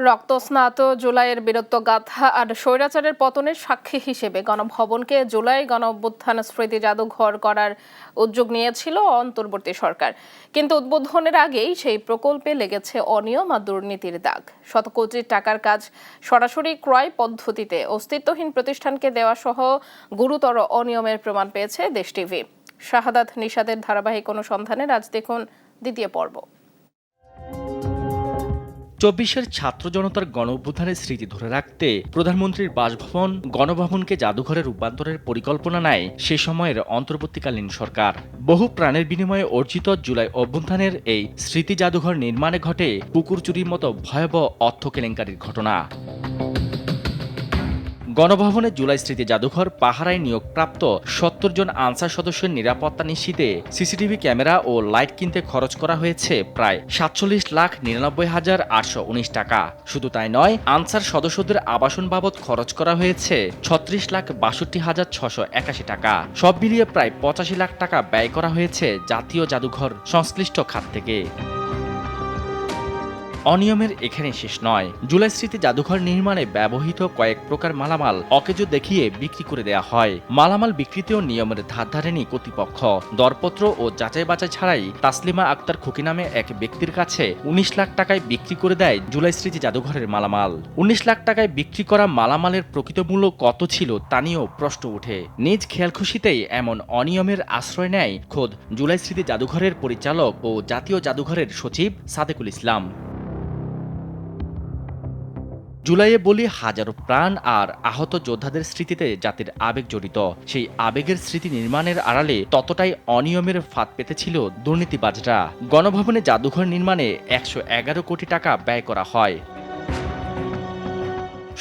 রক্তস্নাত জুলাইয়ের বীরত্বগাথা আর স্বৈরাচারের পতনের সাক্ষী হিসেবে গণভবনকে জুলাই গণঅভ্যুত্থান স্মৃতি জাদুঘর করার উদ্যোগ নিয়েছিল অন্তর্বর্তী সরকার, কিন্তু উদ্বোধনের আগেই সেই প্রকল্পে লেগেছে অনিয়ম আর দুর্নীতির দাগ। শত কোটি টাকার কাজ সরাসরি ক্রয় পদ্ধতিতে অস্তিত্বহীন প্রতিষ্ঠানকে দেওয়া সহ গুরুতর অনিয়মের প্রমাণ পেয়েছে দেশ টিভি। শাহাদাত নিশাদের ধারাবাহিক অনুসন্ধানের আজ দেখুন দ্বিতীয় পর্ব। ২৪-এর ছাত্র জনতার গণঅভ্যুত্থানের স্মৃতি ধরে রাখতে প্রধানমন্ত্রীর বাসভবন গণভবনকে জাদুঘরে রূপান্তরের পরিকল্পনা নেয় সে সময়ের অন্তর্বর্তীকালীন সরকার। বহু প্রাণের বিনিময়ে অর্জিত জুলাই অভ্যুত্থানের এই স্মৃতি জাদুঘর নির্মাণে ঘটে পুকুর চুরির মতো ভয়াবহ অর্থ কেলেঙ্কারির ঘটনা। গণভবনে জুলাই স্মৃতি জাদুঘর পাহারায় নিয়োগপ্রাপ্ত ৭০ জন আনসার সদস্যের নিরাপত্তা নিশ্চিতে সিসিটিভি ক্যামেরা ও লাইট কিনতে খরচ করা হয়েছে প্রায় ৪৭,৯৯,৮১৯ টাকা। শুধু তাই নয়, আনসার সদস্যদের আবাসন বাবদ খরচ করা হয়েছে ৩৬,৬২,৬৮১ টাকা। সব মিলিয়ে প্রায় ৮৫ লাখ টাকা ব্যয় করা হয়েছে জাতীয় জাদুঘর সংশ্লিষ্ট খাত থেকে। অনিয়মের এখানে শেষ নয়। জুলাই স্মৃতি জাদুঘর নির্মাণে ব্যবহৃত কয়েক প্রকার মালামাল অকেজো দেখিয়ে বিক্রি করে দেয়া হয়। মালামাল বিক্রিতেও নিয়মের ধার ধারেনি কর্তৃপক্ষ। দরপত্র ও যাচাই বাছাই ছাড়াই তাসলিমা আক্তার খুকি নামে এক ব্যক্তির কাছে ১৯ লাখ টাকায় বিক্রি করে দেয় জুলাই স্মৃতি জাদুঘরের মালামাল। ১৯ লাখ টাকায় বিক্রি করা মালামালের প্রকৃত মূল্য কত ছিল তা নিয়েও প্রশ্ন ওঠে। নিজ খেয়ালখুশিতেই এমন অনিয়মের আশ্রয় নেয় খোদ জুলাই স্মৃতি জাদুঘরের পরিচালক ও জাতীয় জাদুঘরের সচিব সাদেকুল ইসলাম। জুলাইয়ে বলি হাজারো প্রাণ আর আহত যোদ্ধাদের স্মৃতিতে জাতির আবেগ জড়িত। সেই আবেগের স্মৃতি নির্মাণের আড়ালে ততটাই অনিয়মের ফাঁদ পেতেছিল দুর্নীতিবাজরা। গণভবনে জাদুঘর নির্মাণে ১১১ কোটি টাকা ব্যয় করা হয়।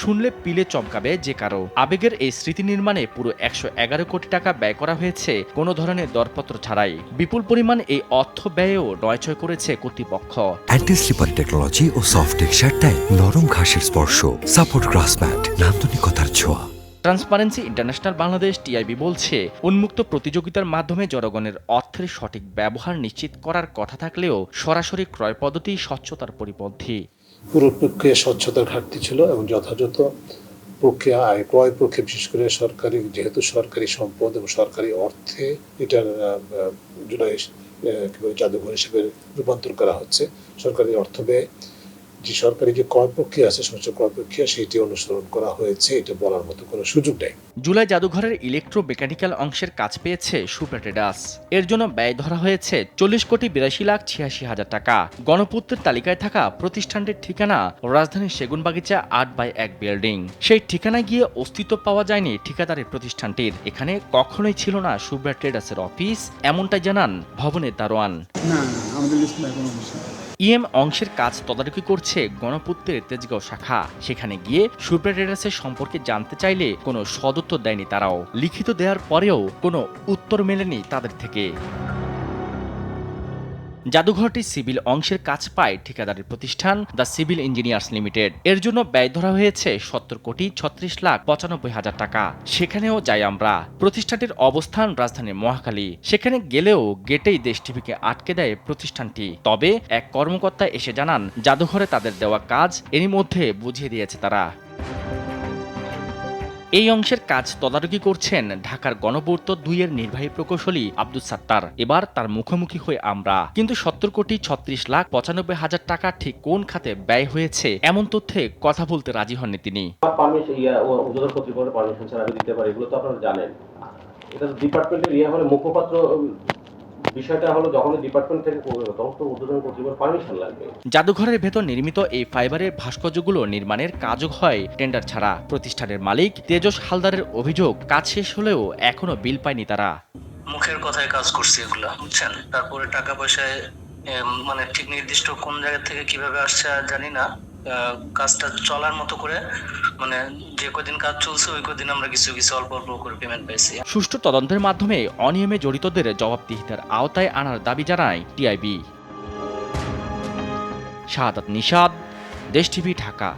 শুনলে পিলে চমকাবে যে কারো। আবেগের এই স্মৃতি নির্মাণে পুরো ১১১ কোটি টাকা ব্যয় করা হয়েছে কোনো ধরনের দরপত্র ছাড়াই। বিপুল পরিমাণ এই অর্থ ব্যয়ও নয়ছয় করেছে কর্তৃপক্ষ। অ্যান্টি স্লিপার টেকনোলজি ও সফট টেক্সচারটাই নরম ঘাসের স্পর্শ, সাপোর্ট গ্রাস ম্যাট, নান্দনিকতার ছোঁয়া। ট্রান্সপারেন্সি ইন্টারন্যাশনাল বাংলাদেশ টিআইবি বলছে, উন্মুক্ত প্রতিযোগিতার মাধ্যমে জনগণের অর্থের সঠিক ব্যবহার নিশ্চিত করার কথা থাকলেও সরাসরি ক্রয় পদ্ধতি স্বচ্ছতার পরিপন্থী। পুরো প্রক্রিয়া স্বচ্ছতার ঘাটতি ছিল এবং যথাযথ প্রক্রিয়া ক্রয় প্রক্রিয়া, বিশেষ করে সরকারি, যেহেতু সরকারি সম্পদ এবং সরকারি অর্থে এটার জুলাই জাদুঘর হিসেবে রূপান্তর করা হচ্ছে। সরকারি অর্থ ব্যয় যে সরকারি যে ক্রয় প্রক্রিয়া আছে, সমস্ত ক্রয় প্রক্রিয়া সেটি অনুসরণ করা হয়েছে, এটা বলার মতো কোনো সুযোগ নেই। জুলাই জাদুঘরের ইলেকট্রো মেকানিক্যাল অংশের কাজ পেয়েছে সুপ্রাটেডাস। এর জন্য ব্যয় ধরা হয়েছে ৪০,৮২,৮৬,০০০ টাকা। গণপূর্তের তালিকায় থাকা প্রতিষ্ঠানটির ঠিকানা রাজধানীর সেগুনবাগিচা ৮/১ বিল্ডিং। সেই ঠিকানায় গিয়ে অস্তিত্ব পাওয়া যায়নি ঠিকাদারের প্রতিষ্ঠানটির। এখানে কখনোই ছিল না সুপ্রাটেডাসের অফিস, এমনটাই জানান ভবনের দারোয়ান। ইএম অংশের কাজ তদারকি করছে গণপূর্তের তেজগাঁও শাখা। সেখানে গিয়ে সুপ্রাটেডাসের সম্পর্কে জানতে চাইলে কোনো সদুত্তর দেয়নি তারাও। লিখিত দেওয়ার পরেও কোনো উত্তর মেলেনি তাদের থেকে। জাদুঘরটি সিভিল অংশের কাজ পায় ঠিকাদারের প্রতিষ্ঠান দ্য সিভিল ইঞ্জিনিয়ার্স লিমিটেড। এর জন্য ব্যয় ধরা হয়েছে ৭০,৩৬,৯৫,০০০ টাকা। সেখানেও যাই আমরা। প্রতিষ্ঠানটির অবস্থান রাজধানীর মহাখালী। সেখানে গেলেও গেটেই দেশ টিভিকে আটকে দেয় প্রতিষ্ঠানটি। তবে এক কর্মকর্তা এসে জানান, জাদুঘরে তাদের দেওয়া কাজ এরই মধ্যে বুঝিয়ে দিয়েছে তারা। এই অংশের কাজ তদারকি করছেন ঢাকার গণপূর্ত ২ এর নির্বাহী প্রকৌশলী আব্দুস সাত্তার। এবার তার মুখোমুখি হয়ে আমরা। কিন্তু ৭০,৩৬,৯৫,০০০ টাকা ঠিক কোন খাতে ব্যয় হয়েছে এমন তথ্যে কথা বলতে রাজি হননি তিনি। পারমিশন ছাড়া আমি দিতে পারি, এগুলো তো আপনারা জানেন। এটা ডিপার্টমেন্টের হলে মুখপাত্র বিষয়টা হলো, যখন ডিপার্টমেন্ট থেকে করবে তখন তো উদ্বোধন কর্তৃপক্ষের পারমিশন লাগবে। জাদুঘরের ভেতর নির্মিত এই ফাইবারের ভাস্কর্যগুলো নির্মাণের কাজও হয় টেন্ডার ছাড়া। প্রতিষ্ঠানের মালিক তেজস হালদারের অভিযোগ, কাজ শেষ হলেও এখনো বিল পায়নি তারা। মুখের কথায় কাজ করছে এগুলো, বুঝছেন। তারপরে টাকা পয়সায় মানে ঠিক নির্দিষ্ট কোন জায়গা থেকে কিভাবে আসছে জানি না। কাজটা চলার মতো করে, মানে যে কদিন কাজ চলছে ওই কদিন আমরা কিছু কিছু অল্প অল্প করে পেমেন্ট পাইছি। সুষ্ঠু তদন্তের মাধ্যমে অনিয়মে জড়িতদের জবাবদিহিতার আওতায় আনার দাবি জানায় টিআইবি। শাহাদাত নিশাদ, দেশ টিভি, ঢাকা।